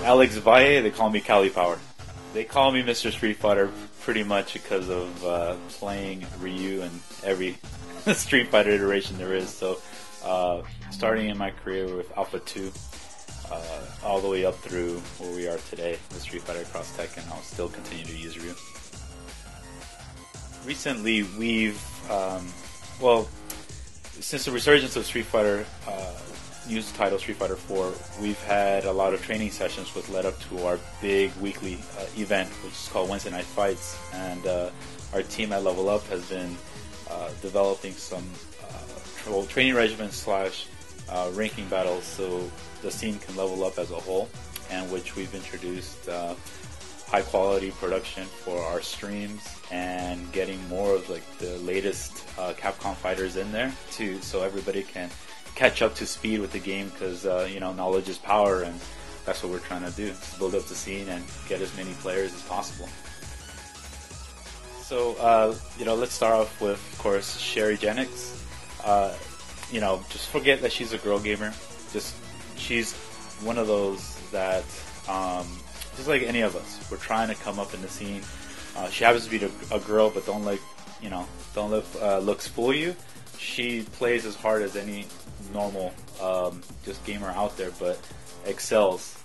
Alex Valle, they call me Calipower. They call me Mr. Street Fighter pretty much because of playing Ryu and every Street Fighter iteration there is. So starting in my career with Alpha 2, all the way up through where we are today with Street Fighter Cross Tekken, I'll still continue to use Ryu. Recently we've, since the resurgence of Street Fighter, new title Street Fighter 4, we've had a lot of training sessions which led up to our big weekly event, which is called Wednesday Night Fights, and our team at Level Up has been developing some training regimens slash ranking battles so the scene can level up as a whole, and which we've introduced high quality production for our streams and getting more of like the latest Capcom fighters in there too, so everybody can catch up to speed with the game, because knowledge is power, and that's what we're trying to do, to build up the scene and get as many players as possible. So let's start off with, of course, Sher Jenx. Just forget that she's a girl gamer. She's one of those that just like any of us, we're trying to come up in the scene. She happens to be a girl, but don't let looks fool you. She plays as hard as any normal just gamer out there, but excels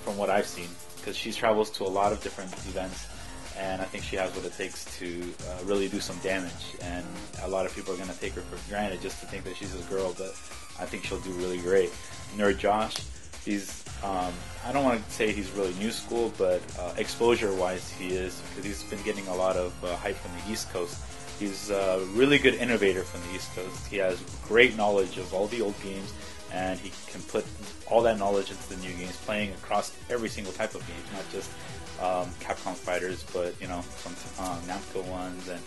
from what I've seen, because she travels to a lot of different events, and I think she has what it takes to really do some damage, and a lot of people are going to take her for granted just to think that she's a girl, but I think she'll do really great. Nerd Josh, he's I don't want to say he's really new school, but exposure wise he is, because he's been getting a lot of hype from the East Coast. He's a really good innovator from the East Coast. He has great knowledge of all the old games, and he can put all that knowledge into the new games, playing across every single type of games, not just Capcom fighters, but some Namco ones, and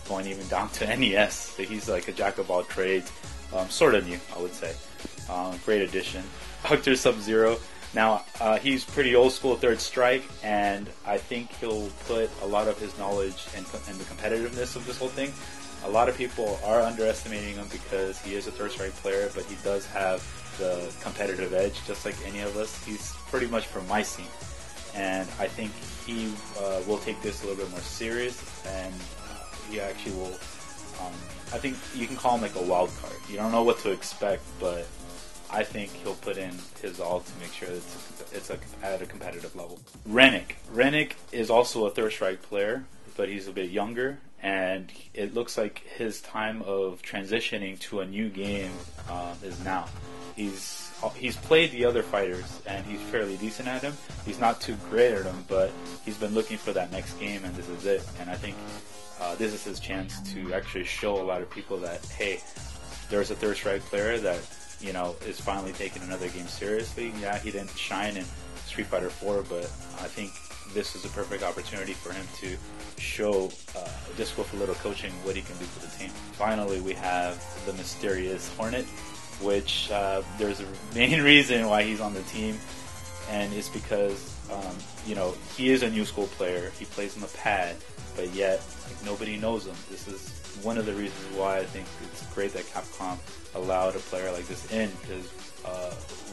going even down to NES. So he's like a jack of all trades, sort of new, I would say. Great addition. Octor Sub-Zero. Now, he's pretty old school Third Strike, and I think he'll put a lot of his knowledge and the competitiveness of this whole thing. A lot of people are underestimating him because he is a Third Strike player, but he does have the competitive edge, just like any of us. He's pretty much from my scene, and I think he will take this a little bit more serious, and he actually will, I think you can call him like a wild card. You don't know what to expect, but I think he'll put in his all to make sure that it's at a competitive level. Renick is also a Third Strike player, but he's a bit younger, and it looks like his time of transitioning to a new game is now. He's played the other fighters, and he's fairly decent at them. He's not too great at them, but he's been looking for that next game, and this is it. And I think this is his chance to actually show a lot of people that, hey, there's a Third Strike player that is finally taking another game seriously. Yeah, he didn't shine in Street Fighter 4, but I think this is a perfect opportunity for him to show, just with a little coaching, what he can do for the team. Finally, we have the mysterious Hornet, which there's a main reason why he's on the team, and it's because he is a new school player. He plays on the pad, but yet nobody knows him. This is one of the reasons why I think it's great that Capcom allowed a player like this in, because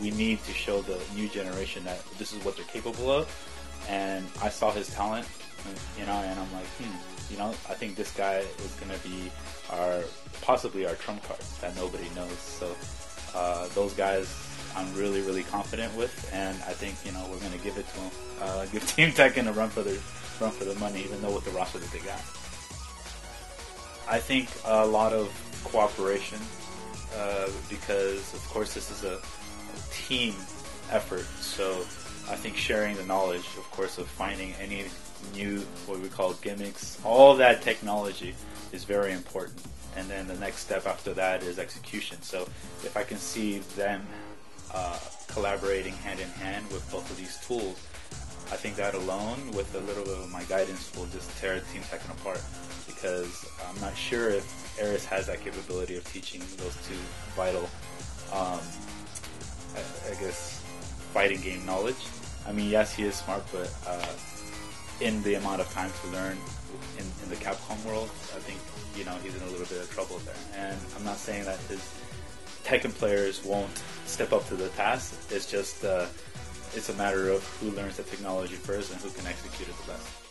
we need to show the new generation that this is what they're capable of. And I saw his talent, and I'm like, I think this guy is going to be possibly our trump card that nobody knows. So those guys I'm really, really confident with, and I think we're going to give it to them. Give Team Tekken a run for the money, even though with the roster that they got. I think a lot of cooperation, because of course this is a team effort, so I think sharing the knowledge, of course, of finding any new, what we call gimmicks, all that technology is very important. And then the next step after that is execution. So if I can see them collaborating hand in hand with both of these tools, I think that alone, with a little bit of my guidance, will just tear Team Tekken apart, because I'm not sure if Aris has that capability of teaching those two vital, I guess, fighting game knowledge. I mean, yes, he is smart, but in the amount of time to learn in the Capcom world, I think he's in a little bit of trouble there. And I'm not saying that his Tekken players won't step up to the task. It's just it's a matter of who learns the technology first and who can execute it the best.